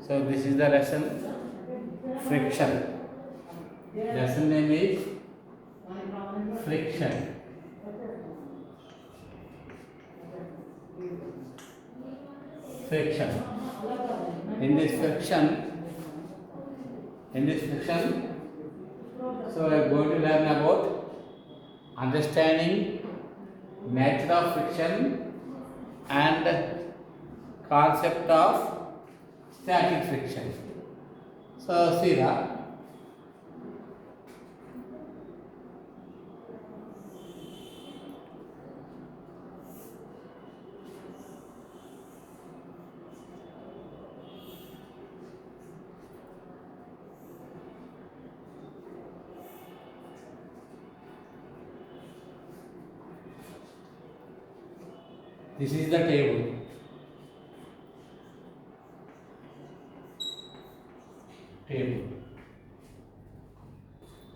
So this is the lesson friction. Lesson name is friction. Friction. In this friction, so we are going to learn about understanding nature of friction and concept of static friction. So see that. This is the table.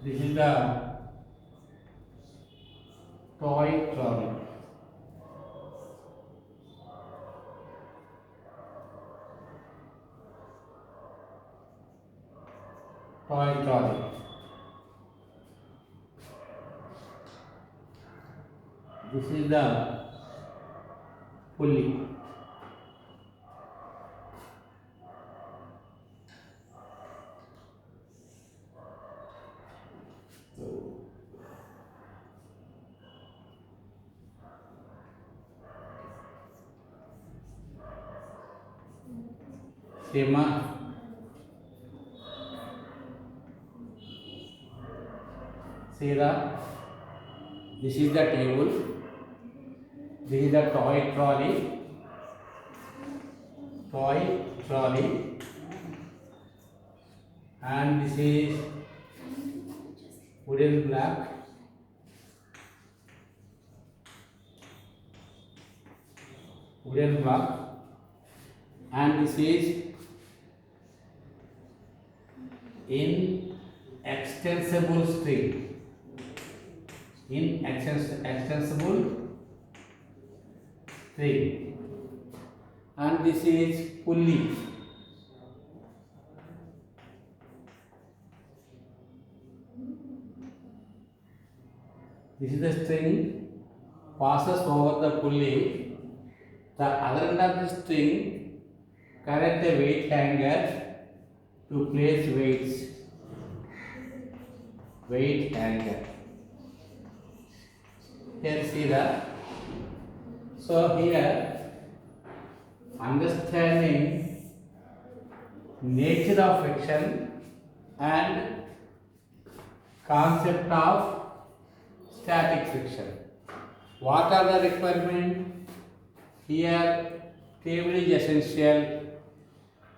This is the toy trolley. Toy trolley. This is the pulley. Sema. See that? This is the table. This is the toy trolley. And this is wooden block. And this is extensible string. Extensible string. And this is pulley. This is the string passes over the pulley. The other end of the string connect a weight hanger to place weights. Weight hanger. Here see that. So here understanding nature of friction and concept of static friction. What are the requirements? Here table is essential,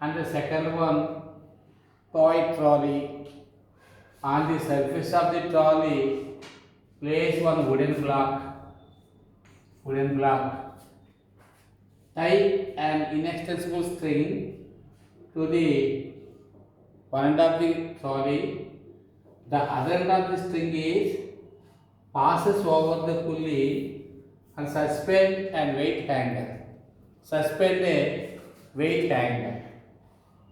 and the second one toy trolley. On the surface of the trolley place one wooden block. Tie an inextensible string to the one end of the trolley. The other end of the string is passes over the pulley and suspend a weight hanger.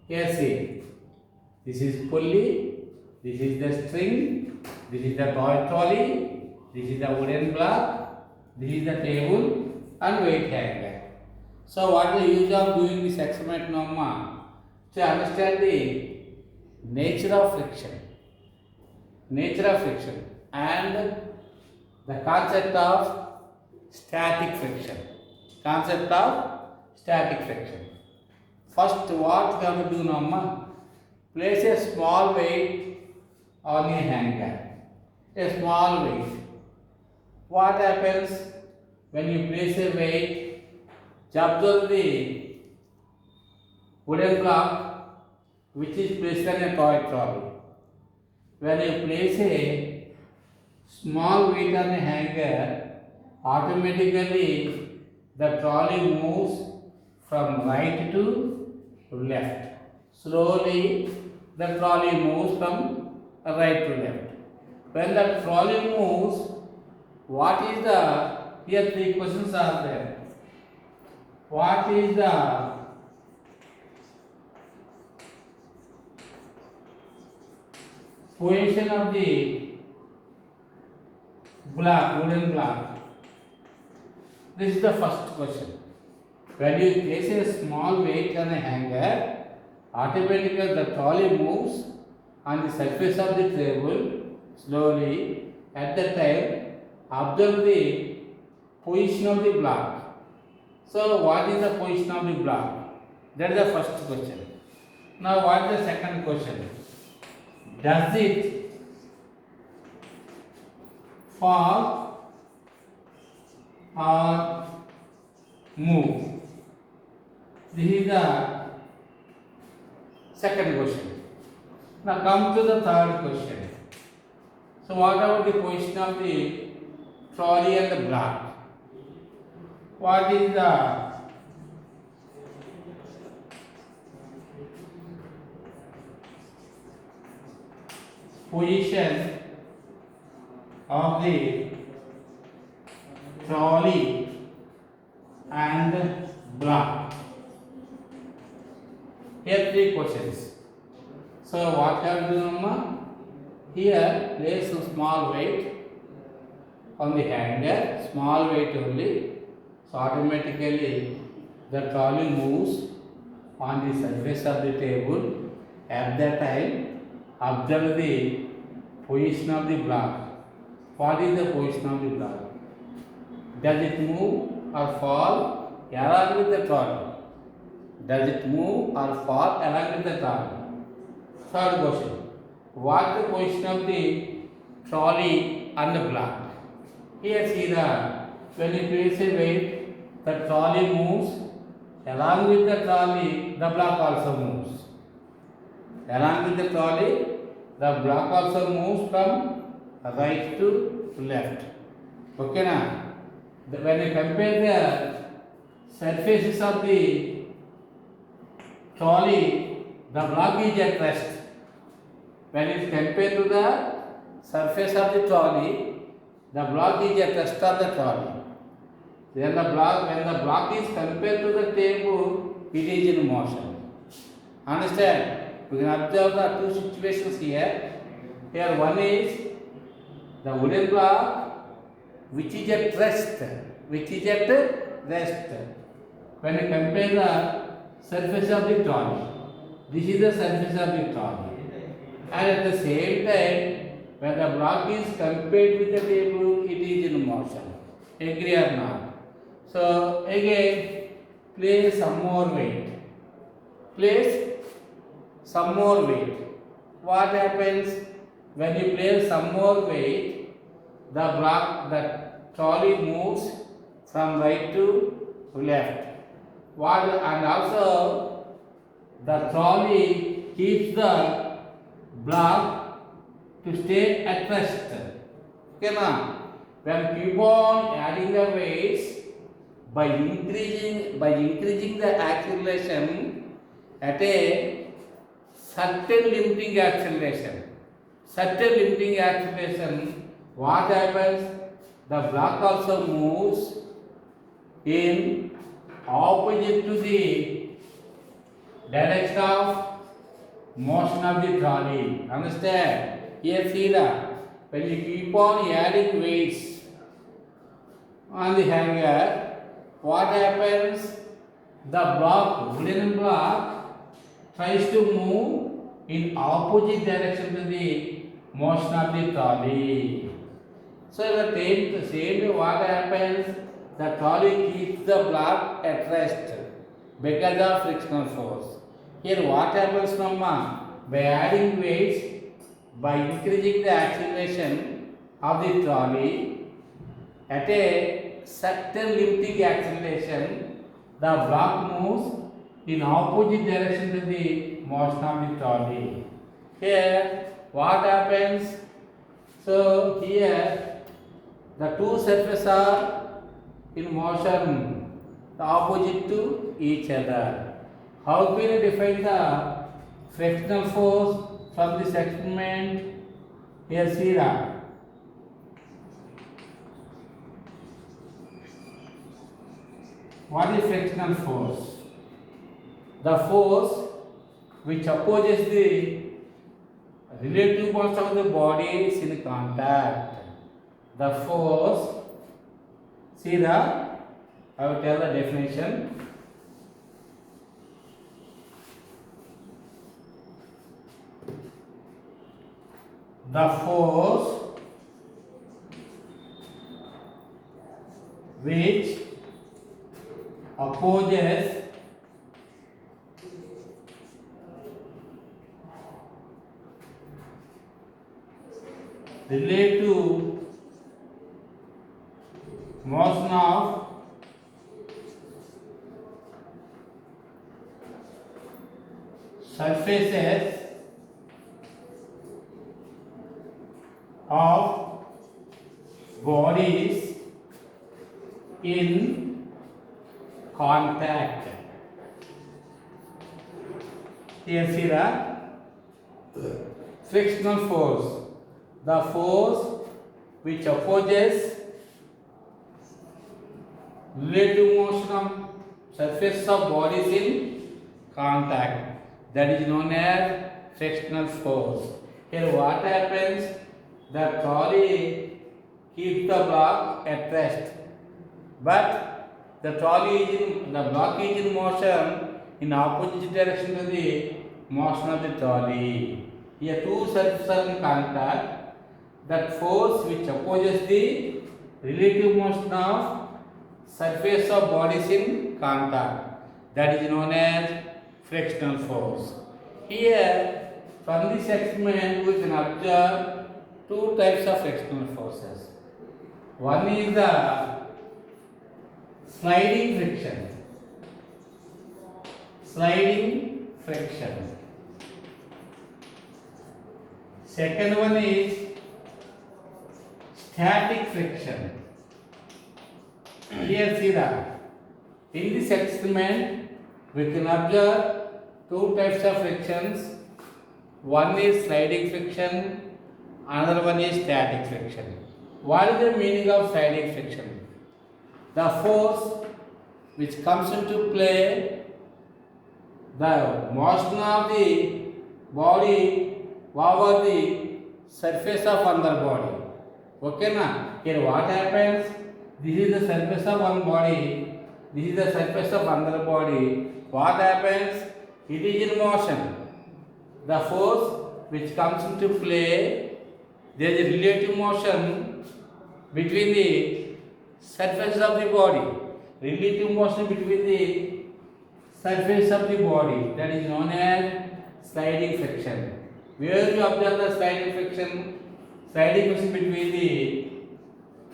Here see, this is pulley, this is the string, this is the toy trolley, this is the wooden block, this is the table and weight hanger. So what is the use of doing this experiment now? To understand the nature of friction and the concept of static friction. First, what we have to do now? Place a small weight on a hanger. A small weight. What happens when you place a weight? Observe the wooden block which is placed on a toy trolley. When you place a small weight on a hanger, automatically the trolley moves from right to left. Slowly the trolley moves from right to left. When the trolley moves, what is the, here three questions are there. What is the position of the block, wooden block. This is the first question. When you place a small weight on a hanger, automatically the trolley moves on the surface of the table slowly. At the time, observe the position of the block. So, what is the position of the block? That is the first question. Now, what is the second question? Does it fall or move? This is the second question. Now come to the third question. So what about the position of the trolley and the block? What is the position of the trolley and block? Here three questions. So what have you done? Here place a small weight on the hanger, small weight only. So automatically the trolley moves on the surface of the table. At that time, observe the position of the block. What is the position of the block? Does it move or fall along with the trolley? Does it move or fall along with the trolley? Third question. What is the position of the trolley and the block? Here see the, when you place a weight, the trolley moves. Along with the trolley, the block also moves. Along with the trolley, the block also moves from right to left. Okay now? When you compare the surfaces of the trolley, the block is at rest. When it is compared to the surface of the trolley, the block is at rest on the trolley. Then the block, when the block is compared to the table, it is in motion. Understand? We can observe the two situations here. Here one is the wooden block which is at rest. Which is at rest. When you compare the surface of the trolley, this is the surface of the trolley. And at the same time, when the block is compared with the table, it is in motion. Agree or not? So again, place some more weight. Place some more weight. What happens when you place some more weight? The trolley moves from right to left. And also the trolley keeps the block to stay at rest. Okay now? When keep on adding the weights by increasing the acceleration at a certain limiting acceleration. What happens? The block also moves in opposite to the direction of motion of the trolley. Understand? Here see that when you keep on adding weights on the hanger, what happens? The wooden block tries to move in opposite direction to the motion of the trolley. So the same way what happens? The trolley keeps the block at rest because of frictional force. Here what happens, Mama? By adding weights, by increasing the acceleration of the trolley at a certain limiting acceleration, the block moves in opposite direction to the motion of the trolley. Here what happens? So here the two surfaces are in motion, the opposite to each other. How can we define the frictional force from this experiment? Here see that. What is frictional force? The force which opposes the relative force of the body is in contact. The force, see the, I will tell the definition. The force which opposes relative motion of surfaces of bodies in contact. Here see the frictional force, the force which opposes relative motion of surface of bodies in contact, that is known as frictional force. Here what happens? The trolley keeps the block at rest, but the trolley is in, the block is in motion in opposite direction to the motion of the trolley. Here two surfaces are in contact. That force which opposes the relative motion of surface of bodies in contact, that is known as frictional force. Here from this experiment we can observe two types of frictional forces. One is the sliding friction. Sliding friction. Second one is static friction. Here see that in this experiment we can observe two types of frictions. One is sliding friction, another one is static friction. What is the meaning of sliding friction? The force which comes into play, the motion of the body over the surface of another body. Okay na? Here what happens? This is the surface of one body, this is the surface of another body. What happens? It is in motion. The force which comes into play, there is a relative motion between the surface of the body. Relative motion between the surface of the body, that is known as sliding friction. Where you observe the sliding friction? Sliding friction between the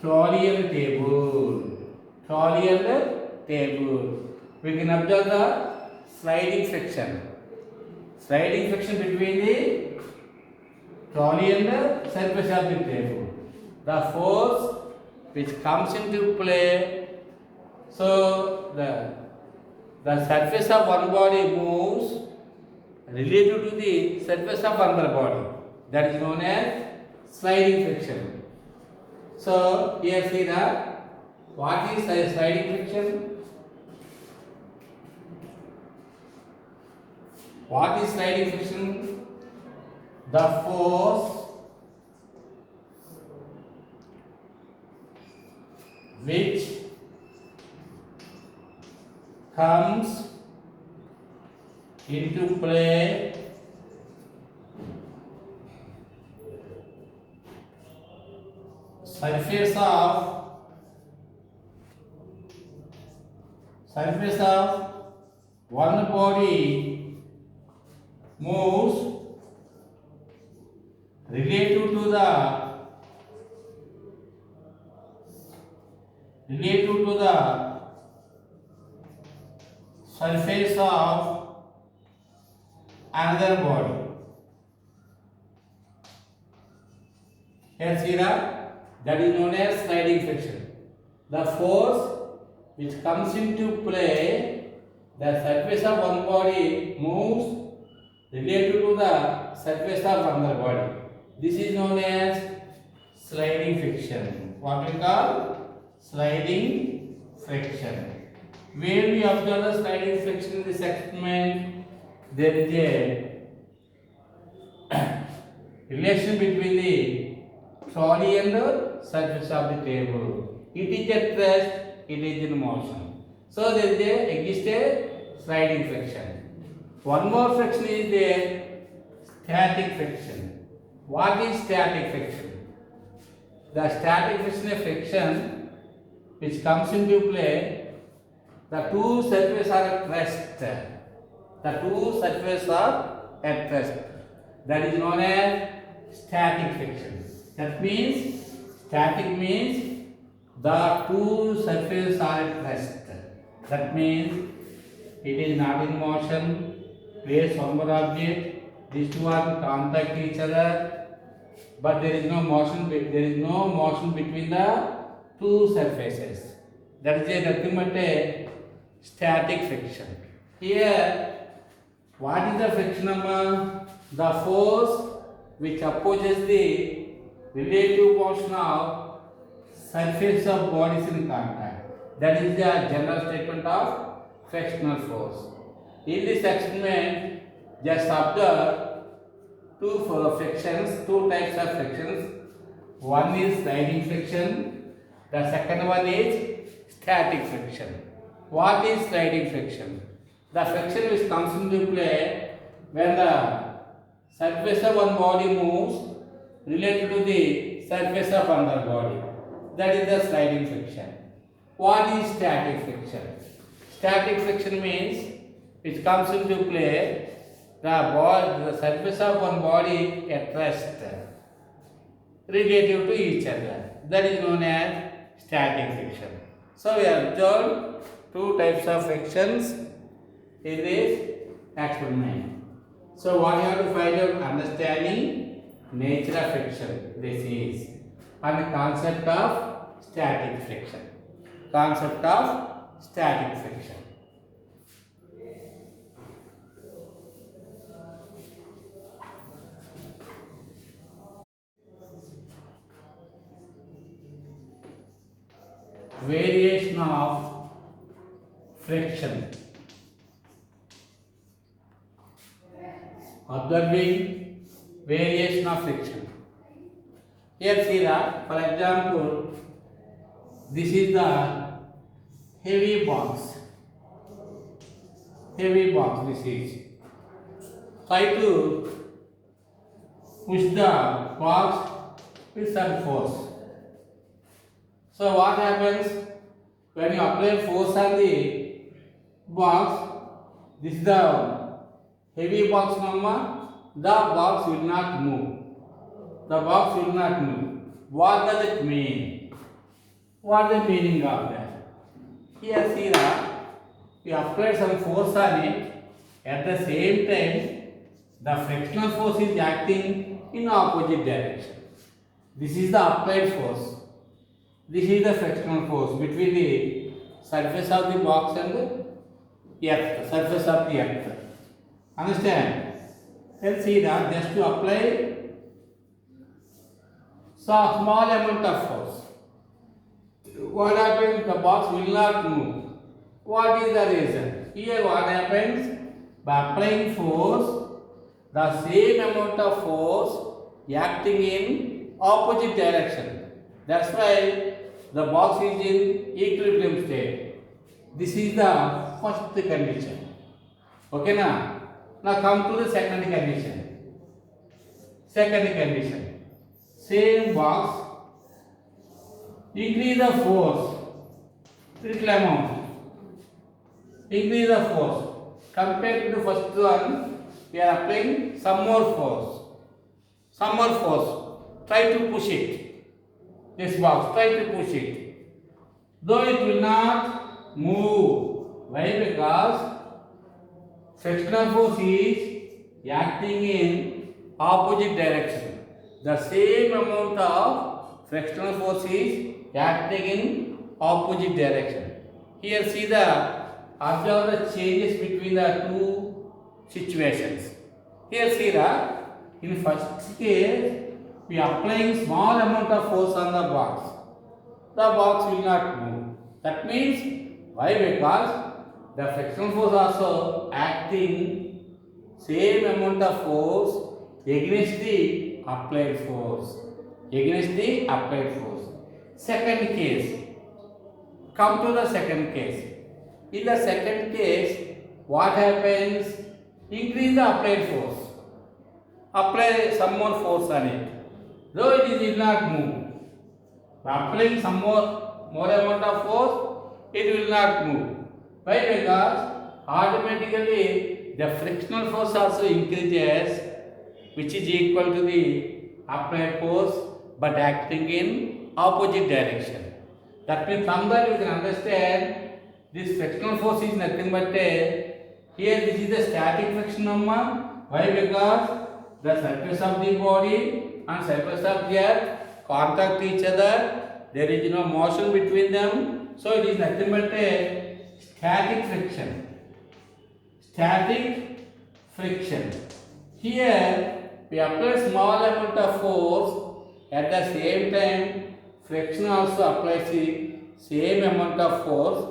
trolley and table. Trolley and table. We can observe the sliding friction. Sliding friction between the trolley and the surface of the table. The force which comes into play, so the surface of one body moves relative to the surface of another body. That is known as sliding friction. So here see that what is sliding friction? What is sliding friction? The force which comes into play surface of one body moves relative to the surface of another body. Here see that is known as sliding friction. The force which comes into play, the surface of one body moves relative to the surface of another body. This is known as sliding friction. What we call sliding friction. Where we observe the sliding friction in this experiment, there is a relation between the trolley and the surface of the table. It is at rest, it is in motion. So there exists a sliding friction. One more friction is there, static friction. What is static friction? The static friction is a friction which comes into play. The two surfaces are at rest. The two surfaces are at rest. That is known as static friction. That means static means the two surfaces are at rest. That means it is not in motion. Place one more object. These two are in contact each other, but there is no motion. There is no motion between the two surfaces. That is nothing but a static friction. Here, what is the friction number? The force which opposes the relative motion of surface of bodies in contact. That is the general statement of frictional force. In this experiment, just observe two frictions, two types of frictions. One is sliding friction, the second one is static friction. What is sliding friction? The friction which comes into play when the surface of one body moves related to the surface of another body. That is the sliding friction. What is static friction? Static friction means it comes into play the surface of one body at rest relative to each other. That is known as static friction. So we have observed two types of frictions in this experiment. So what you have to find out, understanding nature of friction. This is and the concept of static friction. Concept of static friction. Variation of friction. Observing variation of friction. Here see that, for example, this is the heavy box. Heavy box this is. Try to push the box with some force. So what happens when you apply force on the box? This is the heavy box number. The box will not move. The box will not move. What does it mean? What is the meaning of that? Here see that we apply some force on it. At the same time, the frictional force is acting in opposite direction. This is the applied force. This is the frictional force between the surface of the box and the earth, surface of the earth. Understand? Let's see that just to apply so small amount of force. What happens? The box will not move. What is the reason? Here what happens? By applying force, the same amount of force acting in opposite direction. That's why the box is in equilibrium state. This is the first condition. Okay now? Now come to the second condition. Second condition. Same box. Increase the force. Little amount. Increase the force. Compared to the first one, we are applying some more force. Some more force. Try to push it. This box, try to push it. Though it will not move. Why? Because frictional force is acting in opposite direction. The same amount of frictional force is acting in opposite direction. Here see observe the changes between the two situations. Here see that in first case we are applying small amount of force on the box. The box will not move. That means why? Because the frictional force also acting same amount of force against the applied force. Against the applied force. Second case. Come to the second case. In the second case, what happens? Increase the applied force. Apply some more force on it. Though it will not move. Applying some more amount of force, it will not move. Why? Because automatically the frictional force also increases, which is equal to the applied force, but acting in opposite direction. That means from that you can understand this frictional force is nothing but here this is the static friction number. Why? Because the surface of the body and surface of the earth contact each other. There is no motion between them. So it is nothing but a static friction. Static friction. Here we apply small amount of force. At the same time, friction also applies the same amount of force,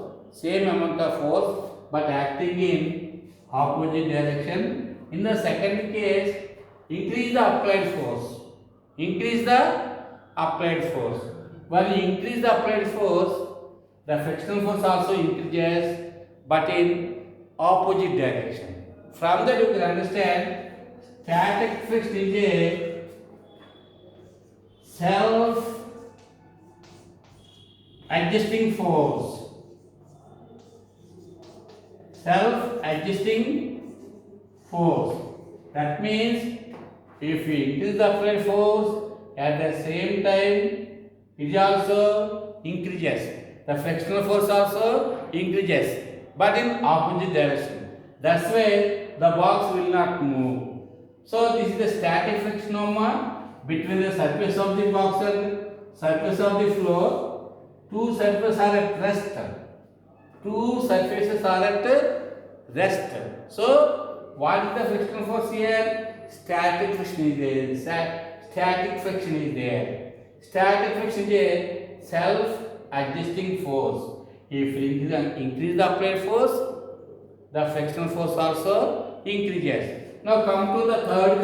but acting in opposite direction. In the second case, increase the applied force. When you increase the applied force, the frictional force also increases, but in opposite direction. From that you can understand static friction is a self-adjusting force. That means if we increase the applied force, at the same time it also increases. The frictional force also increases, but in opposite direction. That's why the box will not move. So this is the static friction moment between the surface of the box and surface of the floor. Two surfaces are at rest. So what is the frictional force here? Static friction is there. Static friction is a self-adjusting force. If you increase the applied force, the frictional force also increases. Now come to the third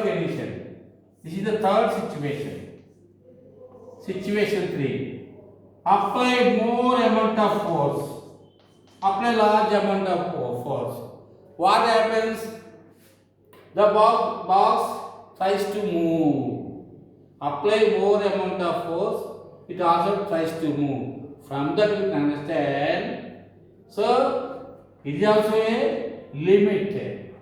condition. This is the third situation. Situation 3. Apply more amount of force. Apply large amount of force. What happens? The box tries to move. Apply more amount of force, it also tries to move. From that you can understand. So it is also a limiting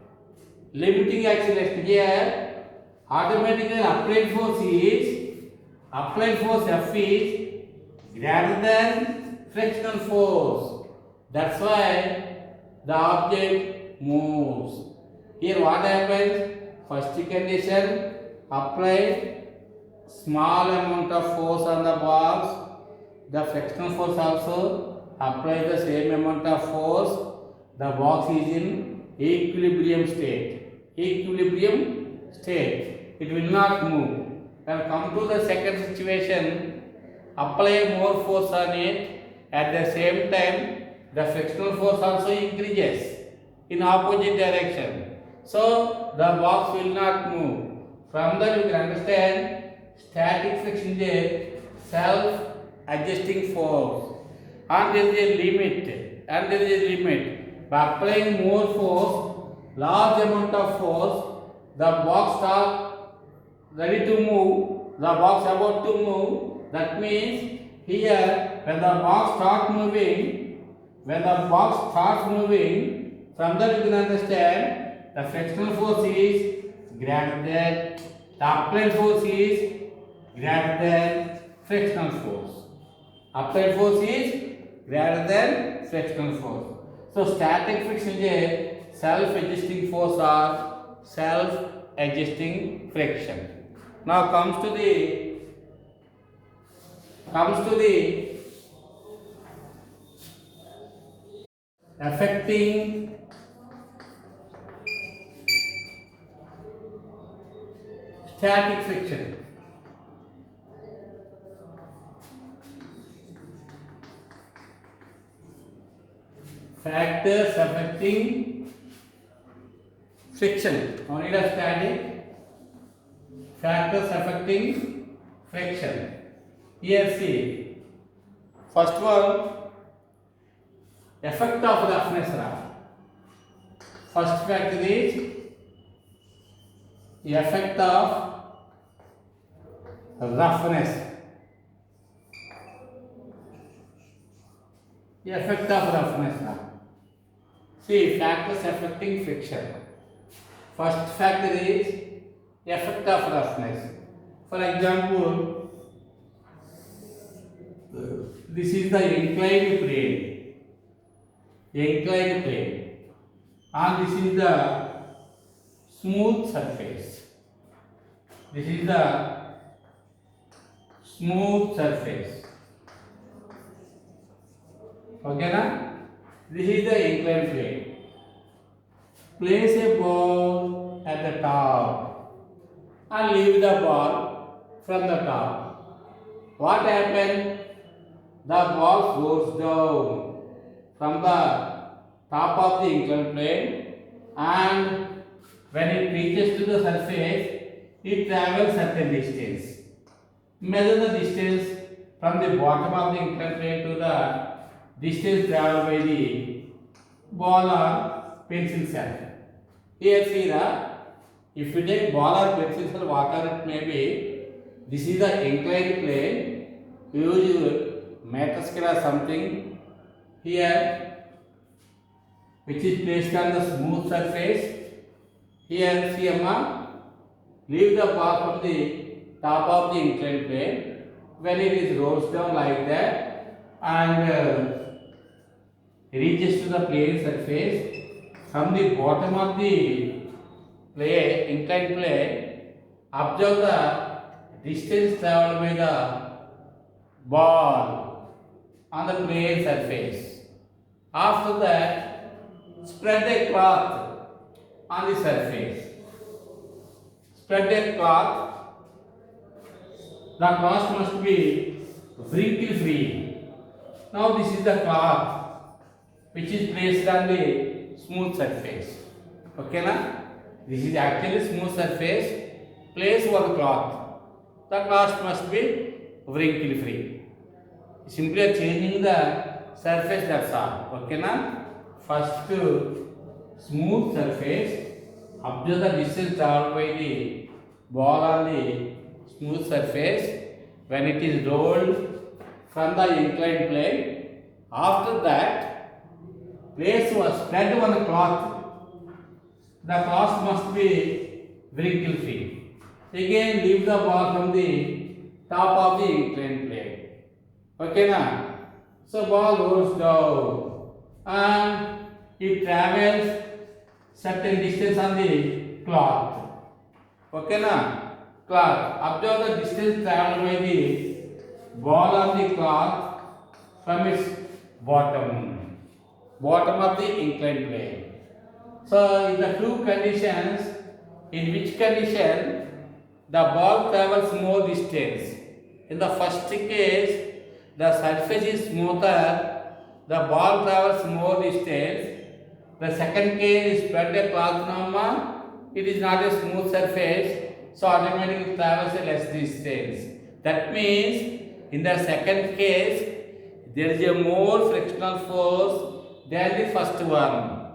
acceleration. Here automatically applied force F is greater than frictional force. That's why the object moves. Here what happens? First condition, apply small amount of force on the box. The frictional force also applies the same amount of force. The box is in equilibrium state. It will not move. Then come to the second situation. Apply more force on it. At the same time, the frictional force also increases in opposite direction. So the box will not move. From that you can understand static friction is a self-adjusting force. And there is a limit. By applying more force, large amount of force, the box starts ready to move. The box about to move. That means here when the box starts moving, from that you can understand the frictional force is greater than the applied force is greater than frictional force. Applied force is greater than frictional force. So static friction is a self-adjusting force or self-adjusting friction. Now comes to the affecting static friction. Factors affecting friction. No need of static. factors affecting friction. Here see, first one, effect of roughness. First factor is effect of roughness. Effect of roughness. See, factors affecting friction. First factor is effect of roughness. For example, this is the inclined plane. Inclined plane. And this is the smooth surface. This is the smooth surface. Okay na? This is the inclined plane. Place a ball at the top and leave the ball from the top. What happens? The ball floats down from the top of the inclined plane, and when it reaches to the surface, it travels certain distance. Measure the distance from the bottom of the inclined plane to the distance traveled by the ball or pencil shell. Here see if you take ball or pencil shell, whatever it may be, this is the inclined plane. Use meter scale or something here, which is placed on the smooth surface. Here see leave the ball from the top of the inclined plane. When it is rolls down like that and reaches to the plane surface, from the bottom of the plane, inclined plane, observe the distance traveled by the ball on the plane surface. After that, spread a cloth on the surface. Spread a cloth. The cloth must be wrinkle free. Now this is the cloth which is placed on the smooth surface. Okay na? This is actually smooth surface. Place one cloth. The cloth must be wrinkle free. Simply changing the surface, that's all. Okay na? First smooth surface. Observe the distance traveled by the ball on the smooth surface when it is rolled from the inclined plane. After that, spread one cloth. The cloth must be wrinkle free. Again, leave the ball from the top of the inclined plane. Okay na? So ball rolls down and it travels certain distance on the cloth. Okay na? Cloth. Observe the distance traveled by the ball on the cloth from its bottom of the inclined plane. So in the two conditions, in which condition the ball travels more distance? In the first case, the surface is smoother, the ball travels more distance. The second case is spread a cloth, it is not a smooth surface, so automatically it travels a less distance. That means in the second case, there is a more frictional force than the first one.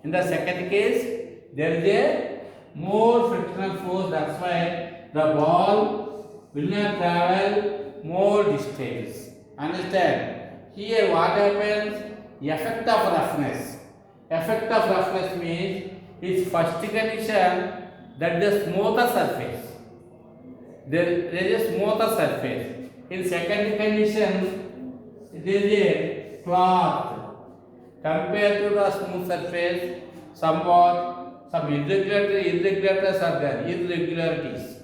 In the second case, there is a more frictional force. That's why the ball will not travel more distance. Understand? Here what happens? Effect of roughness. Effect of roughness means its first condition that the smoother surface. There is a smoother surface. In second condition, there is a cloth. Compared to the smooth surface, some irregularities are there, irregularities.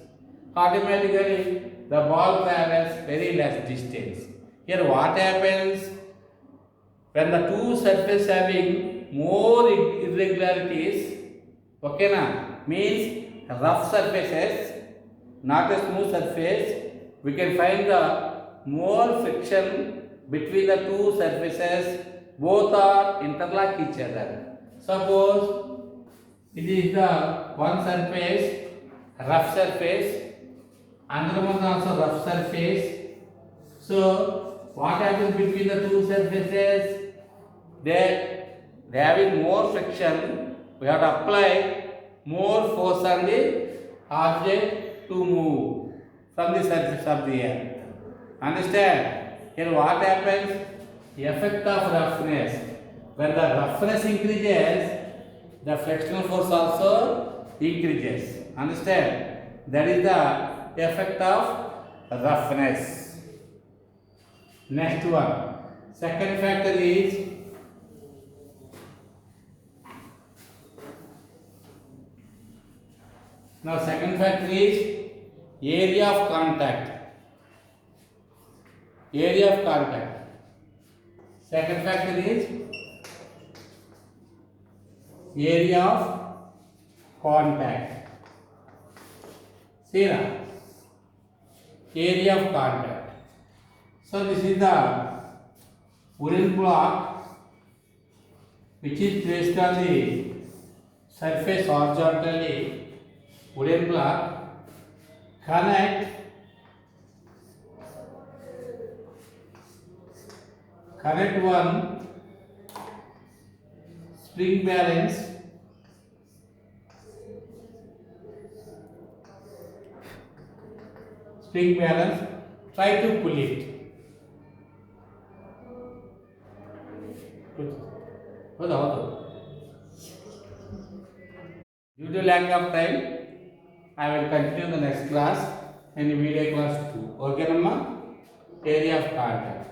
Automatically, the ball travels very less distance. Here what happens? When the two surfaces having more irregularities, okay na, means rough surfaces, not a smooth surface, we can find the more friction between the two surfaces. Both are interlock each other. Suppose it is the one surface rough surface, another one also rough surface. So what happens between the two surfaces? They having more friction. We have to apply more force on the object to move from the surface of the earth. Understand? Here what happens? The effect of roughness. When the roughness increases, the frictional force also increases. Understand? That is the effect of roughness. Next one. Second factor is second factor is area of contact. Area of contact. Second factor is area of contact. See now, area of contact. So this is the wooden block which is placed on the surface horizontally. Wooden block connect one spring balance try to pull it. Due to lack of time, I will continue the next class in video class 2. Okay, Namma? Area of contact.